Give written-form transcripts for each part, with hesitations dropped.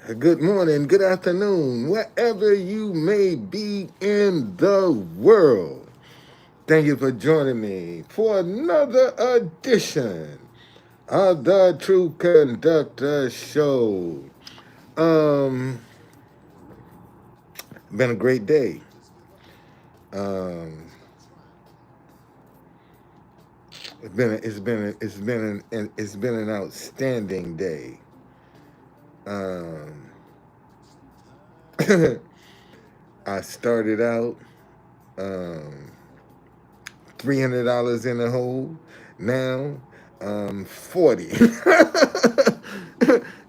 good morning, good afternoon, wherever you may be in the world. Thank you for joining me for another edition of the True Conductor Show. Um, been a great day. Um, it's been an outstanding day. Um, I started out um, $300 in the hole. Now, 40.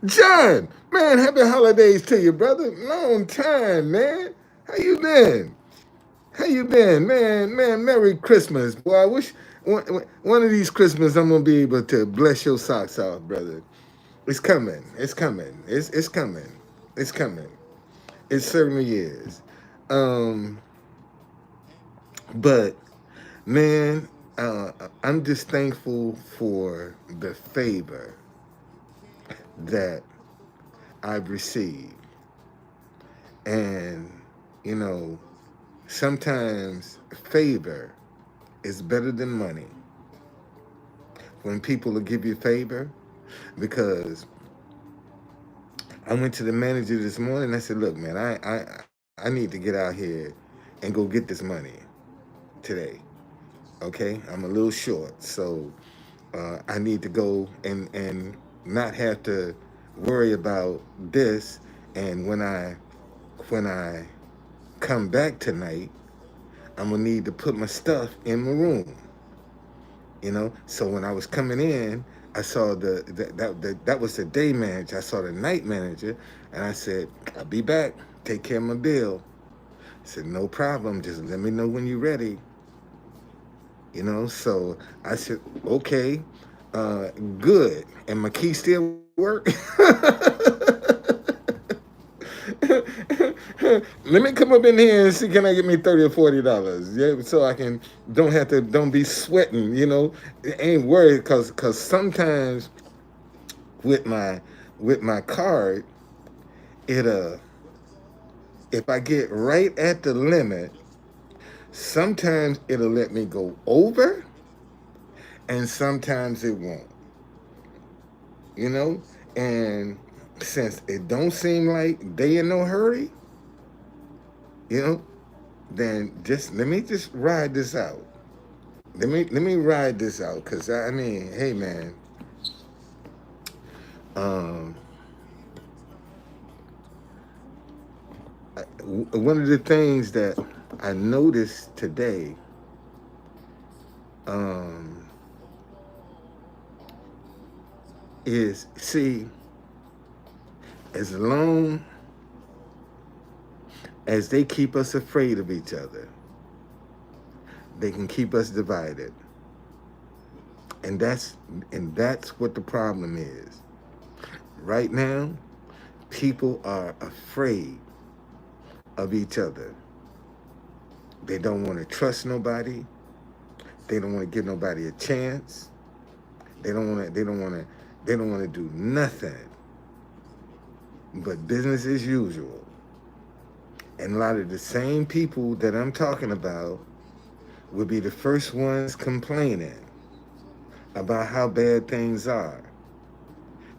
John, man, happy holidays to you, brother. Long time, man. How you been? How you been, man? Man, Merry Christmas, boy. I wish one of these Christmas I'm gonna be able to bless your socks off, brother. It's coming. It's coming. It's coming. It's coming. It certainly is. Um, but man, I'm just thankful for the favor that I've received. And, you know, sometimes favor is better than money. When people will give you favor, because I went to the manager this morning. I said, "Look, man, I need to get out here and go get this money today. Okay, I'm a little short, so I need to go and not have to worry about this. And when I come back tonight, I'm gonna need to put my stuff in my room. So when I was coming in, I saw that was the day manager. I saw the night manager, and I said, I'll be back. Take care of my bill. I said, no problem. Just let me know when you're ready. So I said, okay, good. And my key still work? Let me come up in here and see, can I get me $30 or $40? Yeah, so I can don't be sweating, It ain't worried, cause sometimes with my card, it if I get right at the limit, sometimes it'll let me go over and sometimes it won't. And since it don't seem like they in no hurry, you know, then just let me just ride this out. Let me ride this out, cause I mean, hey man, um, one of the things that I noticed today, um, is see, as long as they keep us afraid of each other, they can keep us divided, and that's what the problem is. Right now, people are afraid of each other. They don't want to trust nobody. They don't want to give nobody a chance. They don't want to. They don't want to. They don't want to do nothing but business as usual. And a lot of the same people that I'm talking about will be the first ones complaining about how bad things are.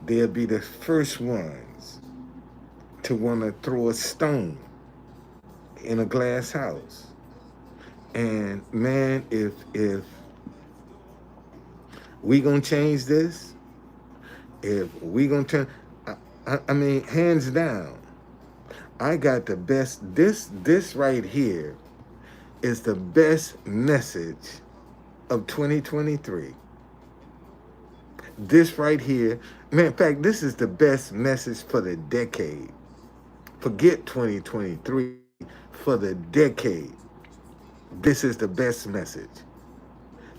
They'll be the first ones to want to throw a stone in a glass house. And man, if we gonna change this, if we gonna turn, I mean, hands down, I got the best. This right here is the best message of 2023. This right here, man. In fact, this is the best message for the decade. Forget 2023, for the decade. This is the best message,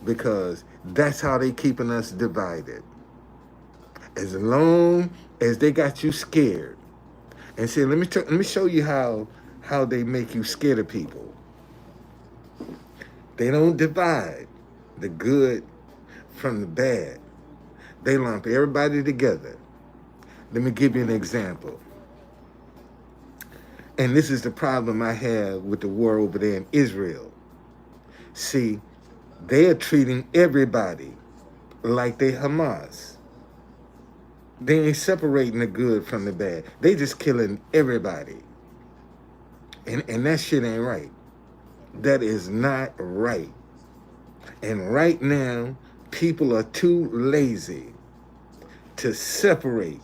because that's how they keeping us divided. As long as they got you scared, and see, let me show you how they make you scared of people. They don't divide the good from the bad. They lump everybody together. Let me give you an example. And this is the problem I have with the war over there in Israel. See, they are treating everybody like they Hamas. They ain't separating the good from the bad. They just killing everybody. And that shit ain't right. That is not right. And right now, people are too lazy to separate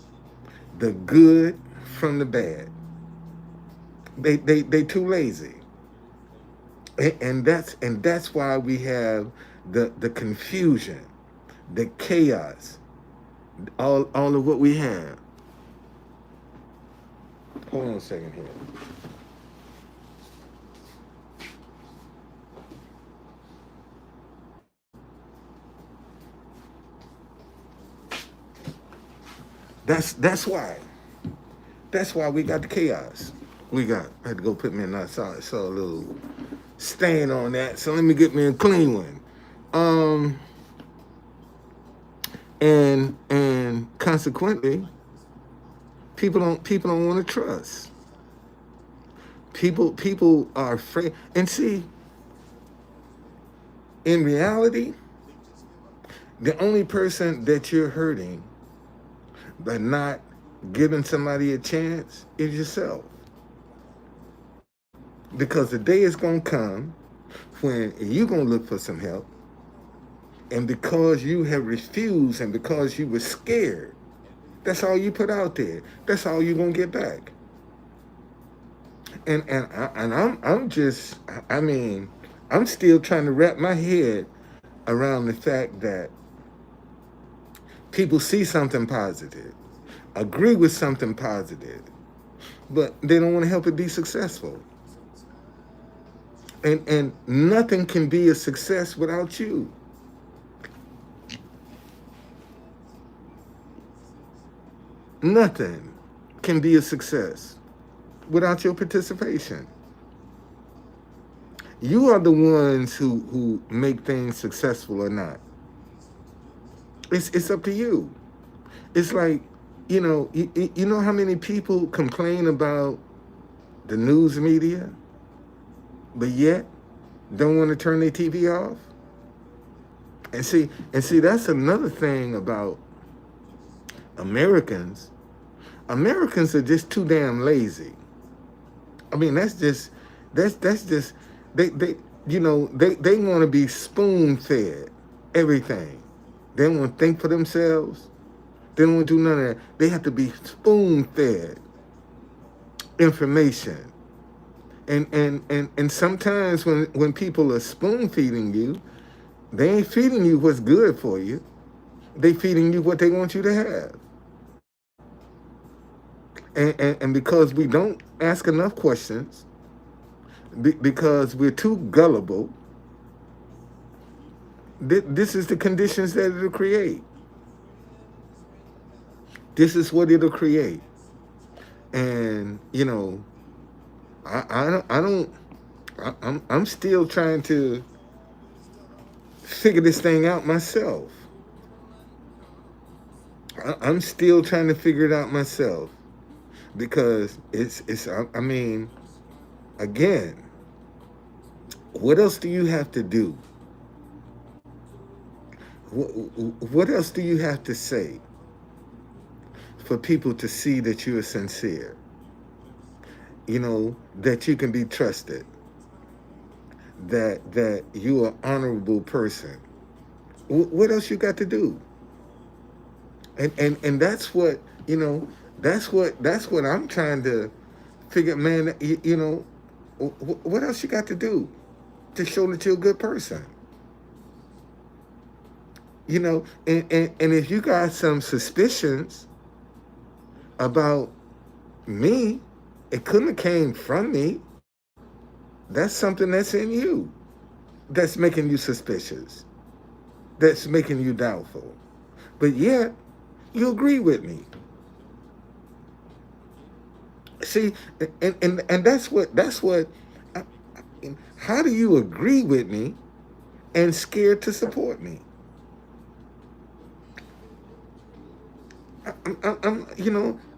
the good from the bad. They too lazy. And that's why we have the confusion, the chaos, all of what we have. Hold on a second here. That's why. That's why we got the chaos. I had to go put me in that. Saw a little stain on that. So let me get me a clean one. And consequently, people don't want to trust. People are afraid. And see, in reality, the only person that you're hurting by not giving somebody a chance is yourself. Because the day is going to come when you're going to look for some help, and because you have refused and because you were scared, that's all you put out there. That's all you're going to get back. And I'm still trying to wrap my head around the fact that people see something positive, agree with something positive, but they don't want to help it be successful. And nothing can be a success without you. Nothing can be a success without your participation. You are the ones who make things successful or not. It's up to you. It's like, you know how many people complain about the news media, but yet don't want to turn their TV off? And see, that's another thing about Americans. Americans are just too damn lazy. I mean, that's just they want to be spoon fed everything. They don't want to think for themselves. They don't want to do none of that. They have to be spoon fed information. And sometimes when people are spoon feeding you, they ain't feeding you what's good for you. They feeding you what they want you to have. And because we don't ask enough questions, because we're too gullible, this is the conditions that it'll create. This is what it'll create. And I'm still trying to figure this thing out myself. I'm still trying to figure it out myself, because again, what else do you have to do? What else do you have to say for people to see that you are sincere? That you can be trusted, that you're an honorable person. What else you got to do? And that's what that's what I'm trying to figure, man. What else you got to do to show that you're a good person? And if you got some suspicions about me, it couldn't have came from me. That's something that's in you that's making you suspicious, that's making you doubtful. But yet, you agree with me. See, and that's what how do you agree with me and scared to support me?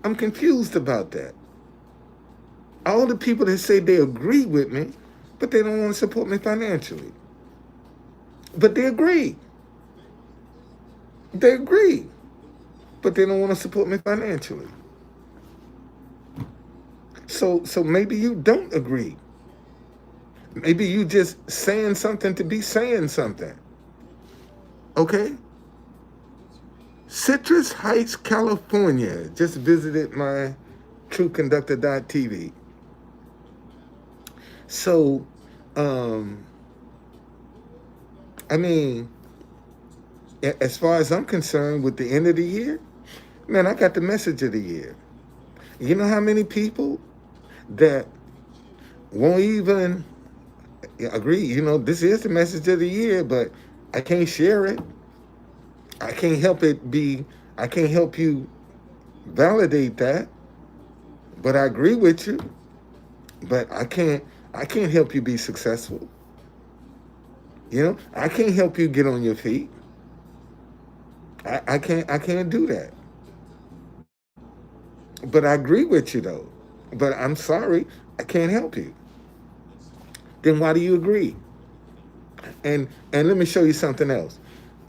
I'm confused about that. All the people that say they agree with me, but they don't want to support me financially. But they agree. They agree, but they don't want to support me financially. So maybe you don't agree. Maybe you just saying something to be saying something. Okay? Citrus Heights, California. Just visited my truthconductor.tv. So, I mean, as far as I'm concerned, with the end of the year, man, I got the message of the year. You know how many people that won't even agree? You know, this is the message of the year, but I can't share it. I can't help it be, I can't help you validate that, but I agree with you. But I can't help you be successful. You know, I can't help you get on your feet. I can't do that. But I agree with you though. But I'm sorry, I can't help you. Then why do you agree? And let me show you something else.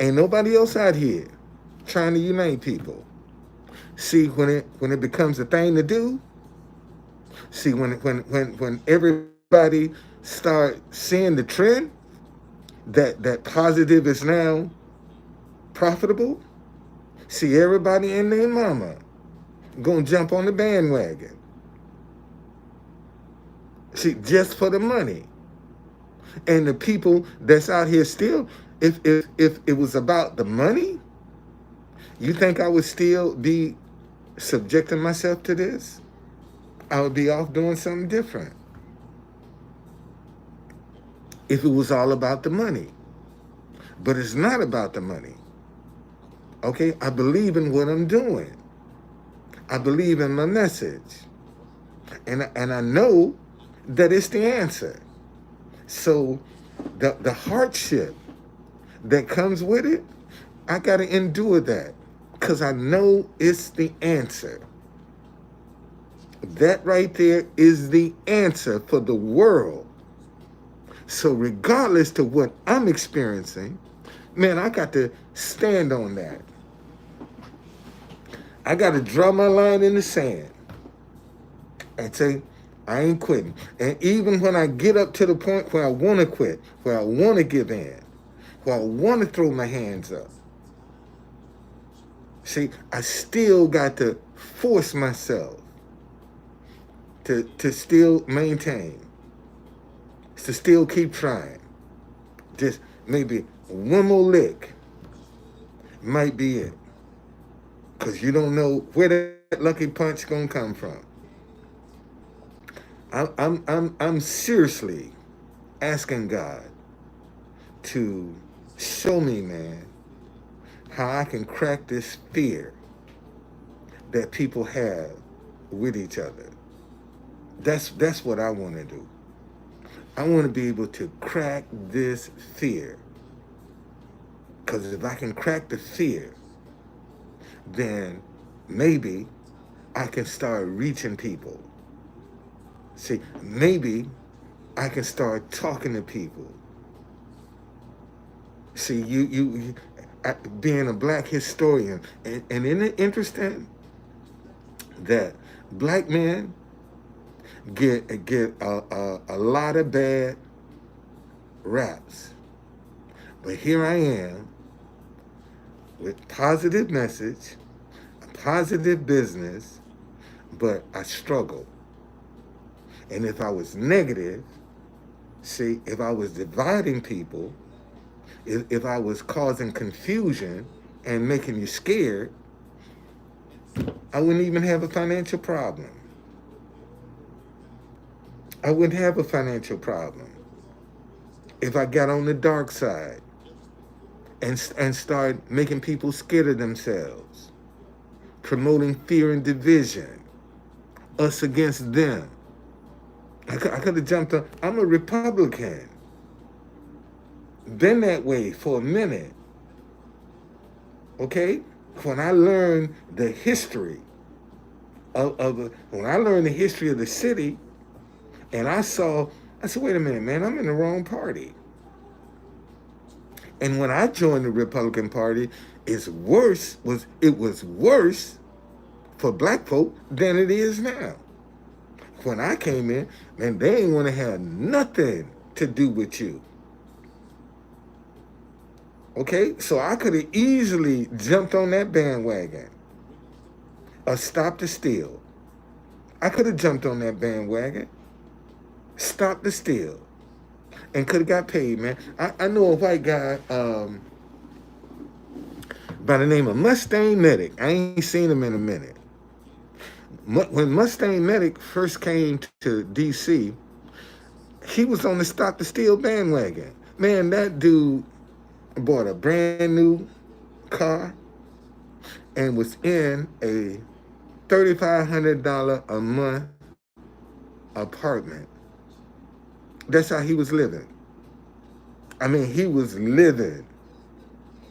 Ain't nobody else out here trying to unite people. See, when it becomes a thing to do, see when everybody start seeing the trend that positive is now profitable, see everybody and their mama gonna jump on the bandwagon. See, just for the money. And the people that's out here still, if it was about the money, you think I would still be subjecting myself to this? I would be off doing something different. If it was all about the money. But it's not about the money. Okay? I believe in what I'm doing. I believe in my message. And I know that it's the answer. So the hardship that comes with it, I got to endure that because I know it's the answer. That right there is the answer for the world. So regardless to what I'm experiencing, man, I got to stand on that. I got to draw my line in the sand and say, I ain't quitting. And even when I get up to the point where I want to quit, where I want to give in, where I want to throw my hands up, see, I still got to force myself to still maintain, to still keep trying. Just maybe one more lick might be it. Because you don't know where that lucky punch gonna come from. I'm seriously asking God to show me, man, how I can crack this fear that people have with each other. That's what I want to do. I want to be able to crack this fear. Because if I can crack the fear, then maybe I can start reaching people. See, maybe I can start talking to people. See, you being a black historian, and isn't it interesting that black men get a lot of bad raps, but here I am with positive message, a positive business, but I struggle. And if I was negative, see, if I was dividing people, if I was causing confusion and making you scared, I wouldn't even have a financial problem. I wouldn't have a financial problem if I got on the dark side and start making people scared of themselves, promoting fear and division, us against them. I could have jumped on. I'm a Republican. Been that way for a minute. Okay? When I learned the history when I learned the history of the city, And I said, wait a minute, man, I'm in the wrong party. And when I joined the Republican Party, it was worse for black folk than it is now. When I came in, man, they ain't want to have nothing to do with you. Okay, so I could have easily jumped on that bandwagon or stopped the steal. I could have jumped on that bandwagon, stopped the steal, and could have got paid, man. I know a white guy by the name of Mustang Medic. I ain't seen him in a minute. When Mustang Medic first came to D.C., he was on the stop the steal bandwagon. Man, that dude bought a brand new car and was in a $3,500 a month apartment. That's how he was living. I mean, he was living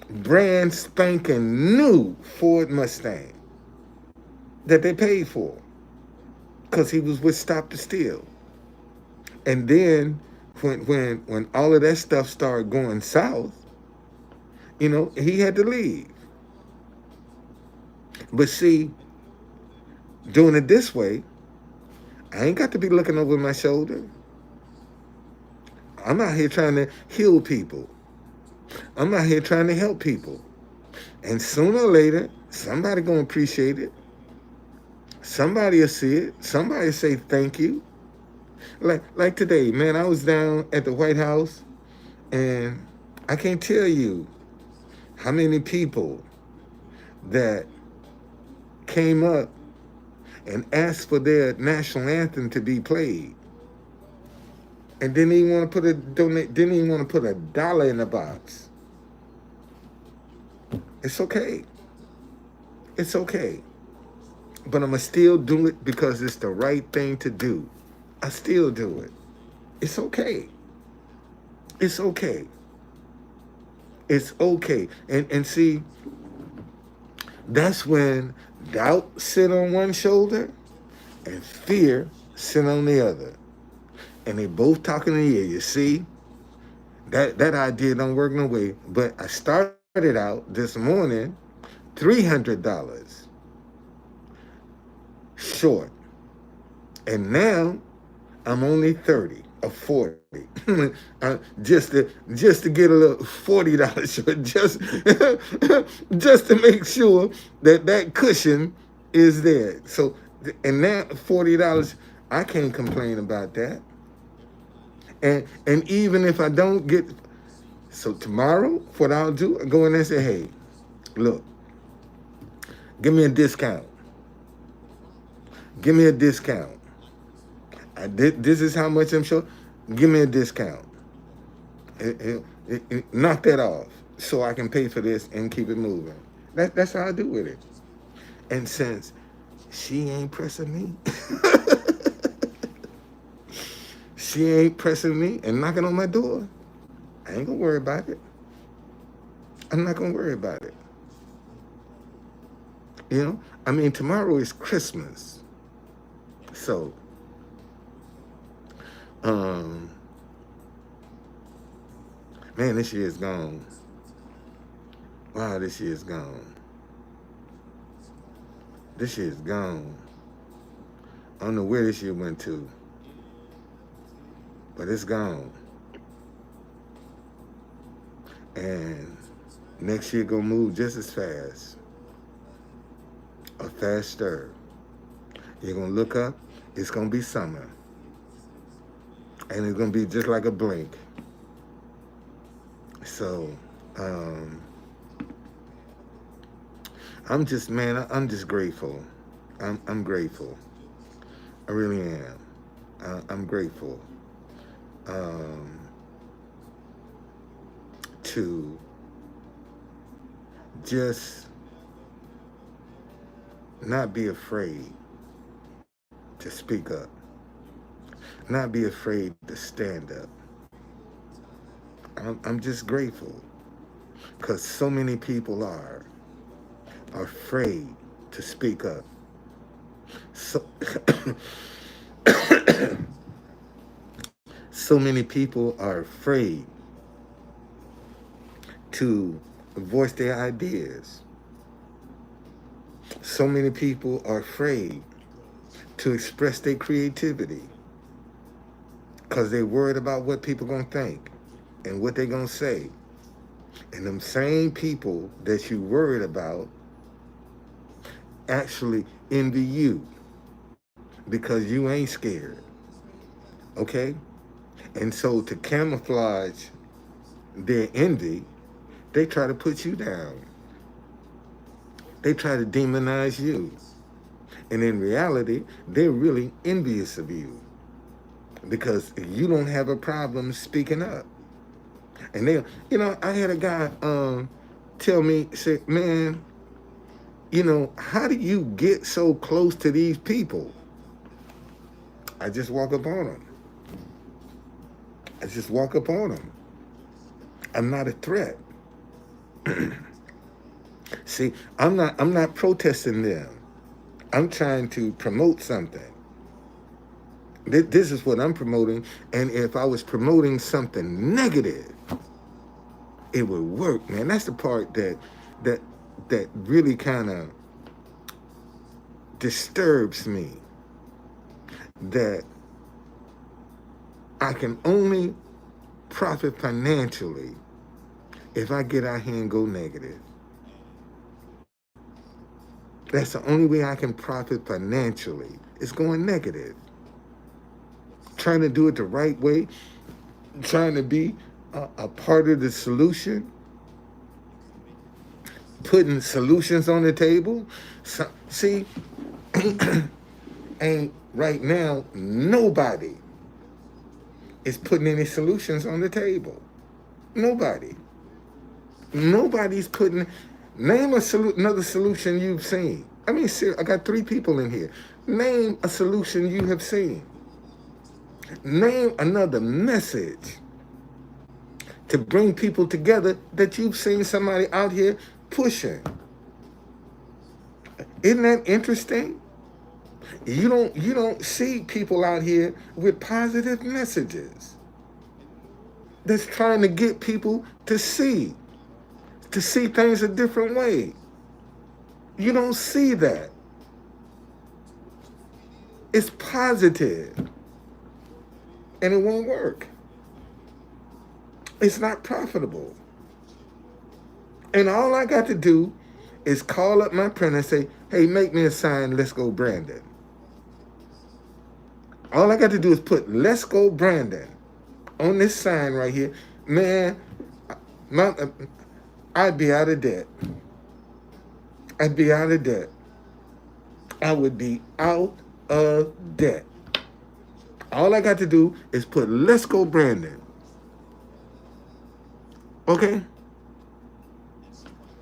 brand spanking new Ford Mustang that they paid for because he was with Stop the Steal. And then when all of that stuff started going south, he had to leave. But see, doing it this way, I ain't got to be looking over my shoulder. I'm out here trying to heal people. I'm out here trying to help people. And sooner or later, somebody gonna appreciate it. Somebody will see it. Somebody will say thank you. Like today, man, I was down at the White House, and I can't tell you how many people that came up and asked for their national anthem to be played, and didn't even want to didn't even want to put $1 in the box. It's okay. It's okay. But I'm going to still do it because it's the right thing to do. I still do it. It's okay. It's okay. It's okay. And see, that's when doubt sit on one shoulder and fear sit on the other. And they both talking in the ear. You see, that idea don't work no way. But I started out this morning $300 short. And now I'm only 30 or 40. Just to get a little $40 short, just to make sure that cushion is there. So, and now $40, I can't complain about that. And even if I don't get, so tomorrow, what I'll do, I go in there and say, hey, look, give me a discount. Give me a discount. This is how much I'm short. Give me a discount. Knock that off so I can pay for this and keep it moving. That's how I do with it. And since she ain't pressing me, she ain't pressing me and knocking on my door, I ain't gonna worry about it. I'm not gonna worry about it. I mean, tomorrow is Christmas. So, man, this year is gone. Wow, this year is gone. This year is gone. I don't know where this year went to, but it's gone. And next year gonna move just as fast or faster. You're gonna look up, it's gonna be summer. And it's gonna be just like a blink. So, I'm just grateful. I'm grateful. I really am. I'm grateful to just not be afraid to speak up, not be afraid to stand up. I'm just grateful because so many people are afraid to speak up. So So many people are afraid to voice their ideas. So many people are afraid to express their creativity because they're worried about what people gonna think and what they gonna say. And them same people that you worried about actually envy you because you ain't scared. Okay? And so to camouflage their envy, they try to put you down. They try to demonize you. And in reality, they're really envious of you because you don't have a problem speaking up. And they, I had a guy tell me, say, man, how do you get so close to these people? I just walk up on them. I just walk up on them. I'm not a threat. See, I'm not protesting them. I'm trying to promote something. This is what I'm promoting. And if I was promoting something negative, it would work, man. That's the part that really kind of disturbs me. That I can only profit financially if I get out here and go negative. That's the only way I can profit financially. It's going negative. Trying to do it the right way, trying to be a part of the solution, putting solutions on the table. So, see, ain't right now, nobody is putting any solutions on the table. Nobody. Nobody's putting, name another solution you've seen. I mean, I got 3 people in here. Name a solution you have seen. Name another message to bring people together that you've seen somebody out here pushing. Isn't that interesting? You don't see people out here with positive messages that's trying to get people to see things a different way. You don't see that. It's positive, and it won't work. It's not profitable. And all I got to do is call up my printer and say, hey, make me a sign, Let's Go Brandon. All I got to do is put Let's Go Brandon on this sign right here. Man, I'd be out of debt. I'd be out of debt. I would be out of debt. All I got to do is put Let's Go Brandon. Okay?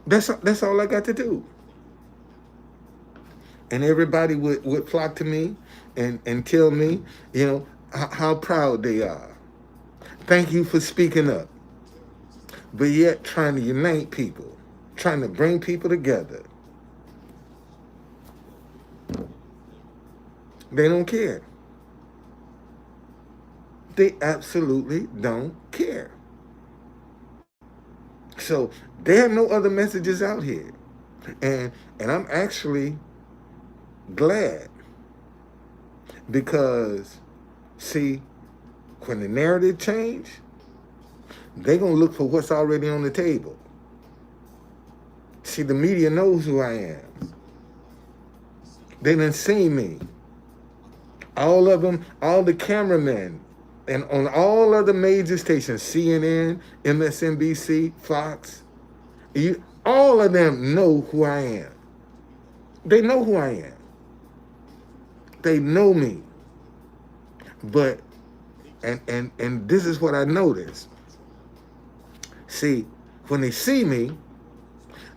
That's all I got to do. And everybody would flock to me and tell me, how proud they are. Thank you for speaking up. But yet trying to unite people, trying to bring people together. They don't care. They absolutely don't care. So there are no other messages out here. And I'm actually glad because, see, when the narrative change, they're going to look for what's already on the table. See, the media knows who I am. They done seen me. All of them, all the cameramen, and on all other major stations, CNN, MSNBC, Fox, all of them know who I am. They know who I am. They know me. But, and this is what I noticed. See, when they see me,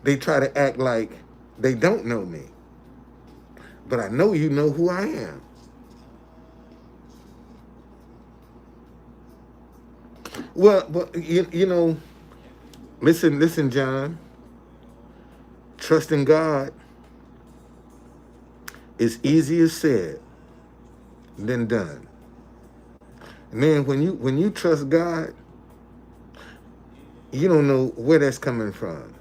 they try to act like they don't know me. But I know you know who I am. Well, listen, John. Trusting God is easier said than done. Man, when you trust God, you don't know where that's coming from.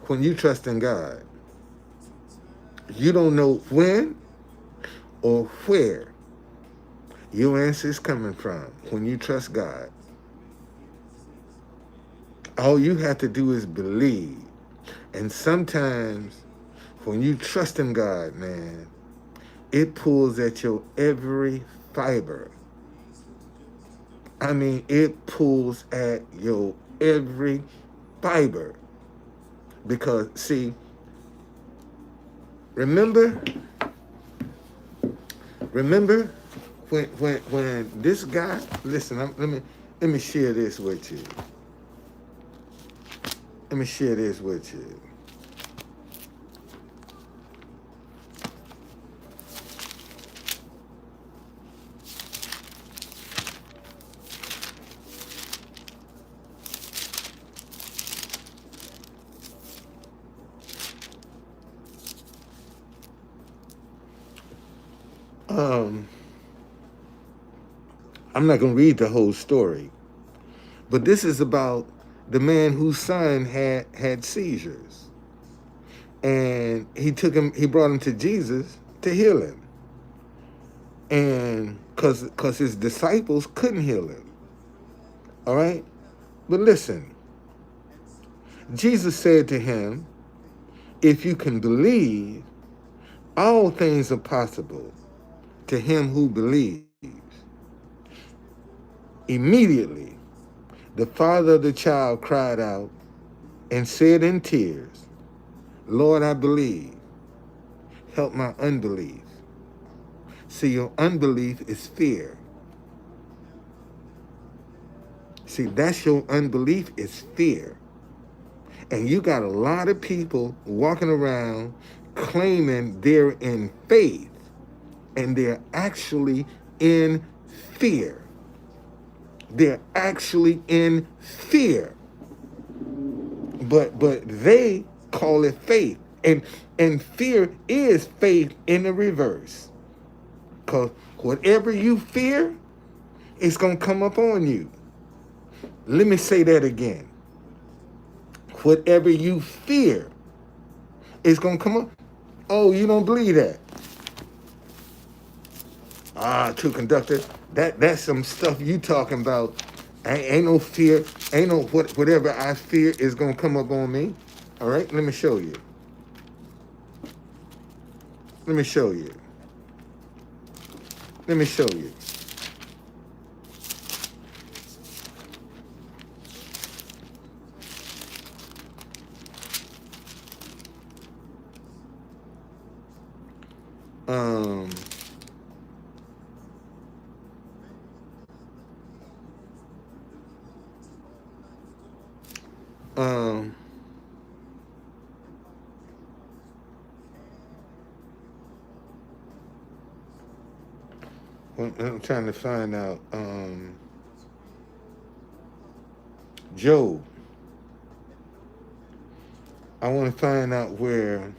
When you trust in God, you don't know when or where your answer is coming from. When you trust God, all you have to do is believe. And sometimes when you trust in God, man, it pulls at your every fiber. I mean, it pulls at your every fiber. Because, see, remember when this guy, listen, let me share this with you. Let me share this with you. Um, I'm not gonna read the whole story, but this is about the man whose son had seizures, and he brought him to Jesus to heal him, and cause his disciples couldn't heal him. All right, but listen, Jesus said to him, "If you can believe, all things are possible to him who believes." Immediately, the father of the child cried out and said in tears, "Lord, I believe. Help my unbelief." See, your unbelief is fear. See, that's your unbelief is fear. And you got a lot of people walking around claiming they're in faith, and they're actually in fear. They're actually in fear. But they call it faith. And fear is faith in the reverse. Because whatever you fear, it's going to come up on you. Let me say that again. Whatever you fear, it's going to come up. Oh, you don't believe that? Truth conductor, that's some stuff you talking about. Ain't no fear. Ain't no whatever I fear is going to come up on me. All right, let me show you. Let me show you. Let me show you. Um, um, I'm trying to find out. Job. I want to find out where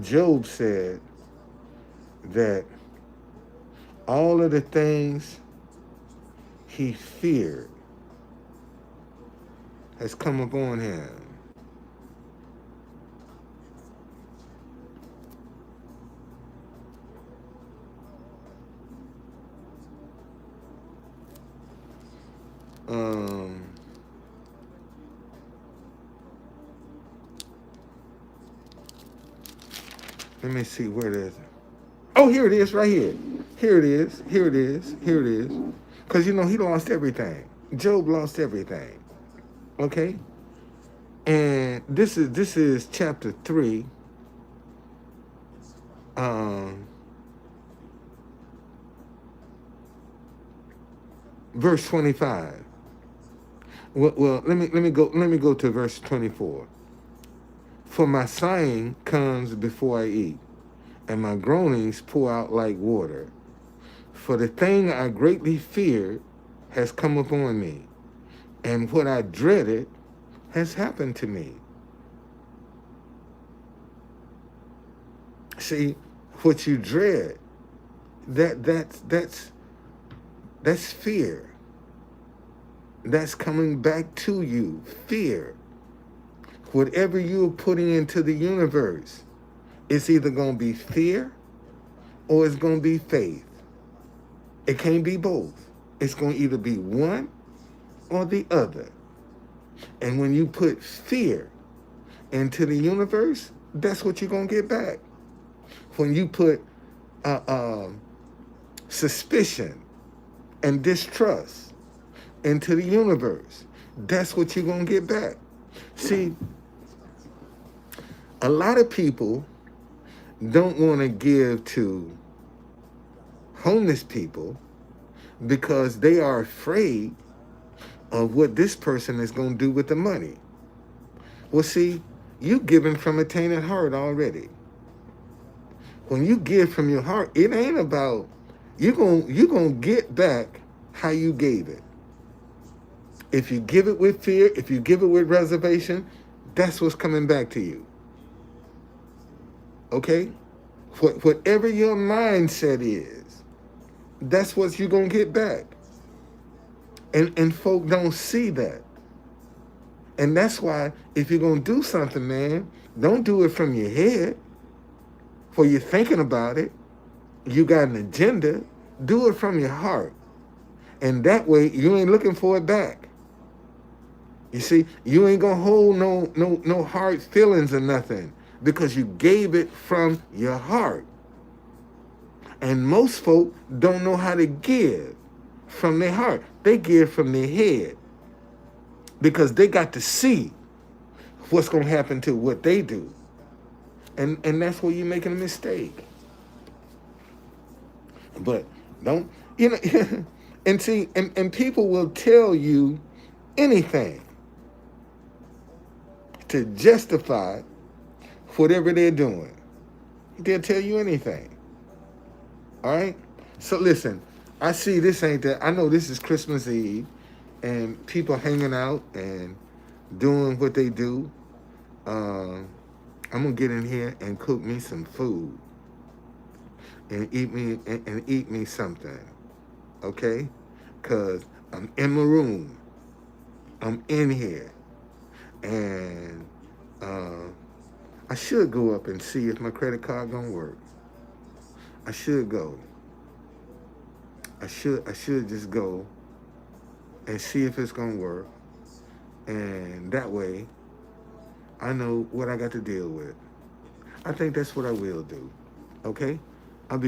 Job said that all of the things he feared has come upon him. Um, Let me see where it is. Oh, here it is, right here. Here it is. Here it is. Here it is. Because, you know, he lost everything. Job lost everything. Okay? And this is chapter 3. Verse 25. Well, let me go to verse 24. For my sighing comes before I eat, and my groanings pour out like water. For the thing I greatly feared has come upon me, and what I dreaded has happened to me. See, what you dread, that's That's fear. That's coming back to you. Fear. Whatever you're putting into the universe, it's either going to be fear or it's going to be faith. It can't be both. It's going to either be one or the other. And when you put fear into the universe, that's what you're going to get back. When you put suspicion and distrust into the universe, that's what you're going to get back. See, a lot of people don't want to give to homeless people because they are afraid of what this person is going to do with the money. Well, see, you giving from a tainted heart already. When you give from your heart, it ain't about you're gonna get back how you gave it. If you give it with fear, if you give it with reservation, that's what's coming back to you. Okay? Whatever your mindset is, that's what you're gonna get back. And folk don't see that. And that's why if you're gonna do something, man, don't do it from your head. For you're thinking about it, you got an agenda, do it from your heart. And that way you ain't looking for it back. You see, you ain't gonna hold no hard feelings or nothing because you gave it from your heart. And most folk don't know how to give from their heart. They give from their head because they got to see what's gonna happen to what they do. And that's where you're making a mistake. But don't, and see, and people will tell you anything to justify whatever they're doing. They'll tell you anything. All right? So listen, I see this ain't that. I know this is Christmas Eve and people hanging out and doing what they do. I'm gonna get in here and cook me some food and eat me something, okay? Cause I'm in my room, I'm in here, and I should go up and see if my credit card gonna work. I should go. I should just go and see if it's gonna work, and that way I know what I got to deal with. I think that's what I will do. Okay?